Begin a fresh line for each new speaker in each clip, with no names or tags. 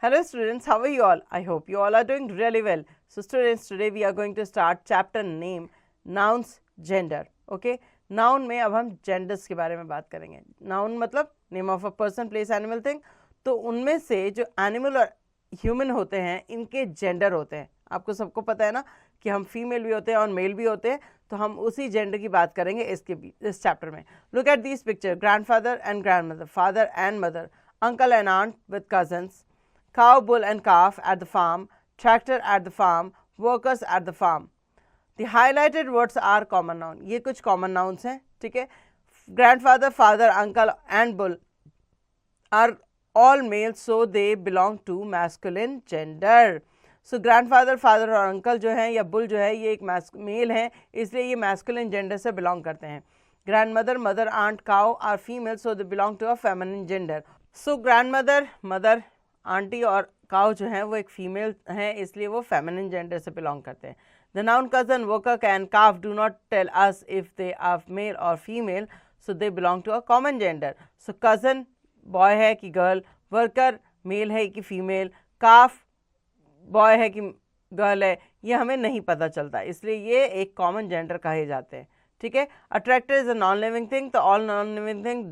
Hello students, how are you all? I hope you all are doing really well. So students, today we are going to start chapter name nouns gender. Okay, noun में अब हम genders के बारे में बात करेंगे. Noun मतलब name of a person, place, animal, thing. तो उनमें से जो animal और human होते हैं इनके gender होते हैं. आपको सबको पता है ना कि हम फीमेल भी होते हैं और मेल भी होते हैं, तो हम उसी जेंडर की बात करेंगे इस चैप्टर में. Look at this picture. Grandfather and grandmother, father and mother, uncle and aunt with cousins, cow, bull and calf at the farm, tractor at the farm, workers at the farm. The highlighted words are common noun. ये कुछ common nouns हैं, ठीक है. Grandfather, father, uncle and bull are all male, so they belong to masculine gender. So grandfather, father और uncle जो हैं या bull जो है ये एक मेल है, इसलिए ये masculine gender से belong करते हैं. Grandmother, mother, aunt, cow are female, so they belong to a feminine gender. So grandmother, mother, aunty और काउ जो है वो एक फीमेल हैं, इसलिए वो फेमिनिन जेंडर से बिलोंग करते हैं. The noun cousin, worker and calf do not tell us if they are male और female, so they belong to a common gender. So cousin boy है कि गर्ल, वर्कर मेल है कि female, काफ boy है कि girl है, ये हमें नहीं पता चलता, इसलिए ये एक कॉमन जेंडर कहे जाते हैं. ठीक है. A tractor is a non living thing, तो all non living thing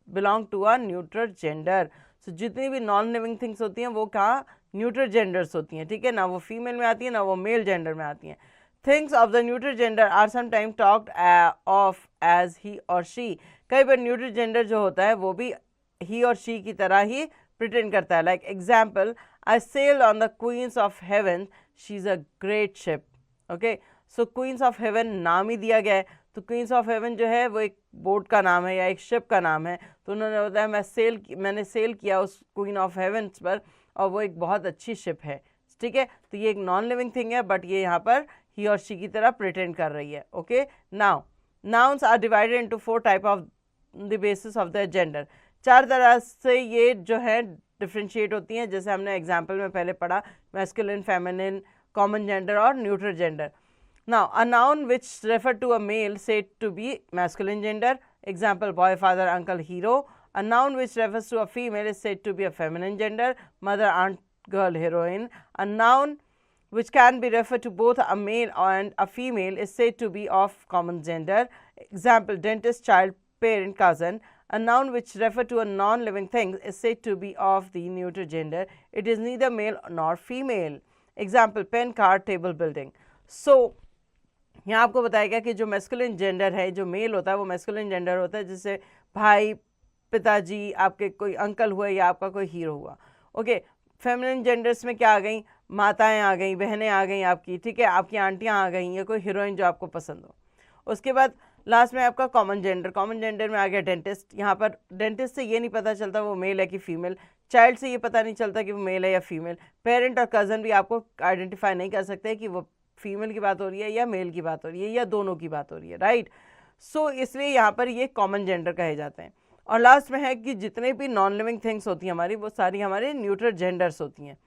belong to a neutral gender. So जितनी भी नॉन लिविंग थिंग्स होती हैं वो कहाँ न्यूट्रल जेंडर्स होती हैं. ठीक है, ना वो फीमेल में आती है ना वो मेल जेंडर में आती हैं. Things of the neutral gender are sometime talked of as he और शी. कई बार न्यूट्रल जेंडर जो होता है वो भी ही और शी की तरह ही प्रिटेंड करता है. Like example, I sailed on the Queens of Heaven, she is a great ship. Okay, so Queens of Heaven नाम ही दिया गया है, तो क्वींस ऑफ हेवन जो है वो एक बोट का नाम है या एक शिप का नाम है, तो उन्होंने बताया मैंने सेल किया उस क्वीन ऑफ हेवन्स पर और वो एक बहुत अच्छी शिप है. ठीक है, तो ये एक नॉन लिविंग थिंग है बट ये यहाँ पर ही और शी की तरह प्रिटेंड कर रही है. Okay, now nouns are divided into 4 type of the basis of the gender. 4 तरह से ये जो है डिफ्रेंशिएट होती हैं, जैसे हमने एग्जाम्पल में पहले पढ़ा, मैस्कुलिन, फेमिनिन, कॉमन जेंडर और neutral gender. Now, a noun which refer to a male said to be masculine gender. Example, boy, father, uncle, hero. A noun which refers to a female is said to be a feminine gender. Mother, aunt, girl, heroine. A noun which can be referred to both a male and a female is said to be of common gender. Example, dentist, child, parent, cousin. A noun which refer to a non-living thing is said to be of the neuter gender. It is neither male nor female. Example, pen, car, table, building. So, यहाँ आपको बताया गया कि जो masculine gender है, जो mail होता है वो मैस्कुलिन जेंडर होता है, जैसे भाई, पिताजी, आपके कोई अंकल हुए या आपका कोई हीरो हुआ. ओके, फेमिनिन जेंडर्स में क्या आ गई, माताएं आ गई, बहनें आ गई आपकी. ठीक है, आपकी आंटियां आ गई या कोई हीरोइन जो आपको पसंद हो. उसके बाद लास्ट में आपका कॉमन जेंडर में आ गया डेंटिस्ट. यहाँ पर डेंटिस्ट से ये नहीं पता चलता वो मेल है कि फीमेल, चाइल्ड से ये पता नहीं चलता कि वो मेल है या फीमेल, पेरेंट और कज़न भी आपको आइडेंटिफाई नहीं कर सकते कि वो फीमेल की बात हो रही है या मेल की बात हो रही है या दोनों की बात हो रही है. राइट. सो इसलिए यहाँ पर ये कॉमन जेंडर कहे जाते हैं. और लास्ट में है कि जितने भी नॉन लिविंग थिंग्स होती हैं हमारी, वो सारी हमारे न्यूट्रल जेंडर्स होती हैं.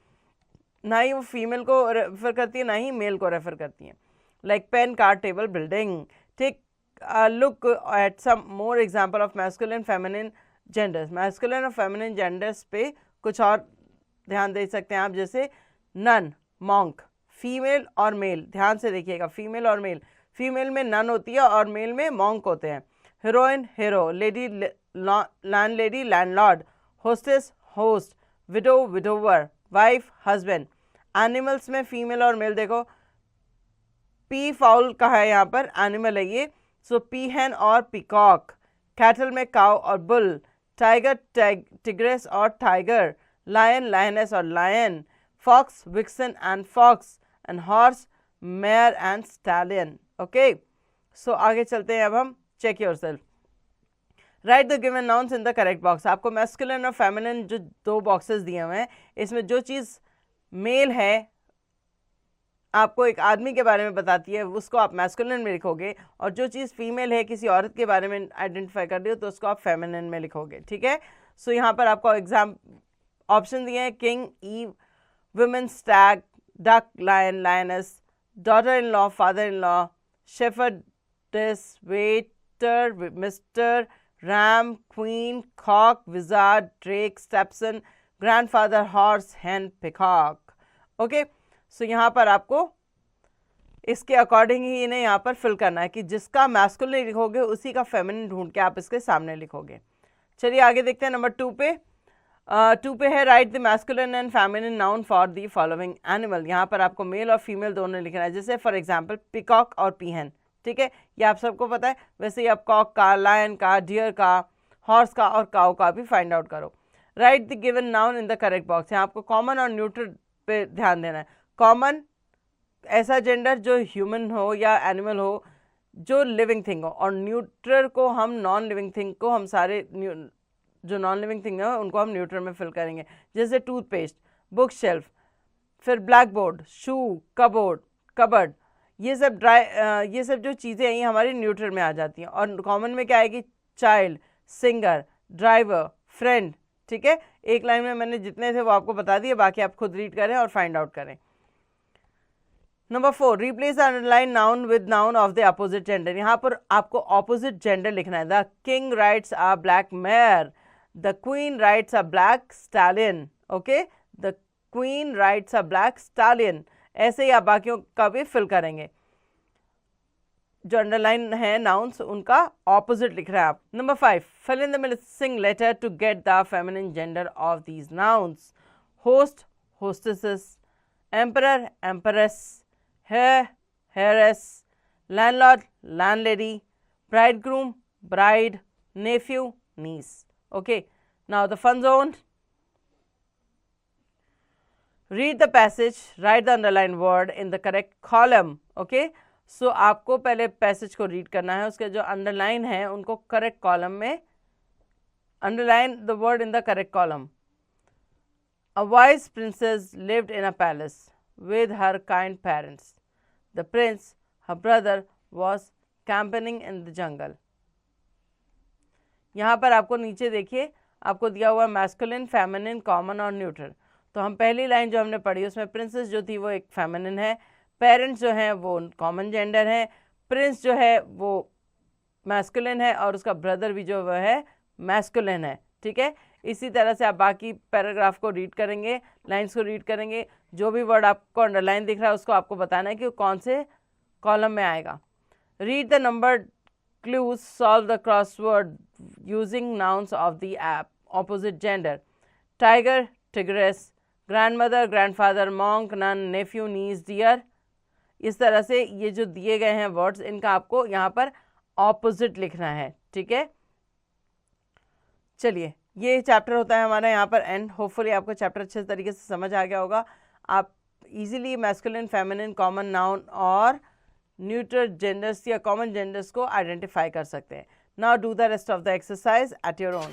ना ही वो फीमेल को रेफर करती है ना ही मेल को रेफर करती हैं. Like pen, car, table, building. ठीक. Look at some more example of masculine, feminine genders. Masculine और फेमिनिन जेंडर्स पे कुछ और ध्यान दे सकते हैं आप, जैसे नन, मॉन्क. फीमेल और मेल, ध्यान से देखिएगा, फीमेल और मेल. फीमेल में नन होती है और मेल में मॉन्क होते हैं. Heroine, hero. Lady, landlady, landlord. Hostess, host. Window, widower. Wife, husband. Animals में फीमेल और मेल देखो, पी फाउल का है यहाँ पर, एनिमल है ये, सो पीहन और पीकॉक. कैटल में काउ और बुल. टाइगर, टिग्रेस और टाइगर. लायन, लायनेस और lion. Fox, vixen and fox. and horse, mare and stallion. Okay, so आगे चलते हैं. अब हम check yourself. Write the given nouns in the correct box. आपको masculine और feminine जो 2 boxes दिए हुए हैं, इसमें जो चीज़ मेल है आपको एक आदमी के बारे में बताती है उसको आप masculine में लिखोगे, और जो चीज़ फीमेल है किसी औरत के बारे में आइडेंटिफाई कर रही हो तो उसको आप feminine में लिखोगे. ठीक है. सो यहाँ पर आपको एग्जाम ऑप्शन दिए हैं, king, ewe, women, stag, duck, lion, lioness, daughter-in-law, father-in-law, shepherdess, waiter, mister, ram, queen, cock, wizard, drake, stepson, grandfather horse, hen, peacock। Okay, so यहाँ पर आपको इसके अकॉर्डिंग ही इन्हें यहाँ पर फिल करना है कि जिसका मैस्कुलिन लिखोगे उसी का फेमिनिन ढूंढ के आप इसके सामने लिखोगे। चलिए आगे देखते हैं नंबर 2 पे। 2 पे है right the masculine and feminine noun for the following animal. यहाँ पर आपको मेल और फीमेल दोनों लिखना है, जैसे फॉर एग्जाम्पल पिकॉक और पीहन। ठीक है, ये आप सबको पता है। वैसे ही आप कॉक का, लायन का, डियर का, हॉर्स का और काउ का भी फाइंड आउट करो। Right the given noun in the correct box. यहाँ आपको कॉमन और न्यूट्रल पे ध्यान देना है। कॉमन ऐसा जेंडर जो ह्यूमन हो या एनिमल हो, जो लिविंग थिंग हो, और न्यूट्रल को हम नॉन लिविंग थिंग को हम सारे जो नॉन लिविंग थिंग है उनको हम न्यूट्रल में फिल करेंगे, जैसे टूथपेस्ट, बुक शेल्फ, फिर ब्लैक बोर्ड, शू, कबोर्ड, कबर्ड, ये सब जो चीज़ें हैं ये हमारी न्यूट्रल में आ जाती हैं। और कॉमन में क्या आएगी? Child, singer, driver, friend. ठीक है, एक लाइन में मैंने जितने थे वो आपको बता दिए, बाकी आप खुद रीड करें और फाइंड आउट करें। Number 4, replace the underline noun with noun of the opposite gender. यहाँ पर आपको ऑपोजिट जेंडर लिखना है। The king rides a black mayor, the queen rides a black stallion. Okay, the queen rides a black stallion. ऐसे ही आप बाकियों का भी फिल करेंगे। जो अंडरलाइन है नाउन्स उनका ऑपोजिट लिख रहे हैं आप। Number 5, fill in the missing letter to get the feminine gender of these nouns. Host, hostesses, emperor, empress, heir, heiress, landlord, landlady, bridegroom, bride, nephew, niece. Okay, now the fun zone. Read the passage, write the underlined word in the correct column. Okay, so आपको पहले passage को read करना है, उसके जो underline है उनको correct column में underline the word in the correct column. A wise princess lived in a palace with her kind parents. The prince, her brother, was campaigning in the jungle. यहाँ पर आपको नीचे देखिए आपको दिया हुआ मैस्कुलिन, फेमिनिन, कॉमन और न्यूट्रल। तो हम पहली लाइन जो हमने पढ़ी उसमें प्रिंसेस जो थी वो एक फेमिनिन है, पेरेंट्स जो हैं वो कॉमन जेंडर है, प्रिंस जो है वो मैस्कुलिन है और उसका ब्रदर भी जो है मैस्कुलिन है। ठीक है, इसी तरह से आप बाकी पैराग्राफ को रीड करेंगे, लाइंस को रीड करेंगे। जो भी वर्ड आपको अंडरलाइन दिख रहा है उसको आपको बताना है कि कौन से कॉलम में आएगा। Read the number clues, solve the crossword using nouns of the app opposite gender. Tiger, tigress, grandmother, grandfather, monk, nun, nephew, niece, deer. इस तरह से ये जो दिए गए हैं वर्ड्स इनका आपको यहाँ पर ऑपोजिट लिखना है। ठीक है, चलिए ये चैप्टर होता है हमारा यहाँ पर एंड। होपफुली आपको चैप्टर अच्छे तरीके से समझ आ गया होगा। आप easily masculine, feminine, common noun और न्यूट्रल जेंडर्स या कॉमन जेंडर्स को आइडेंटिफाई कर सकते हैं। Now do the rest of the exercise at your own.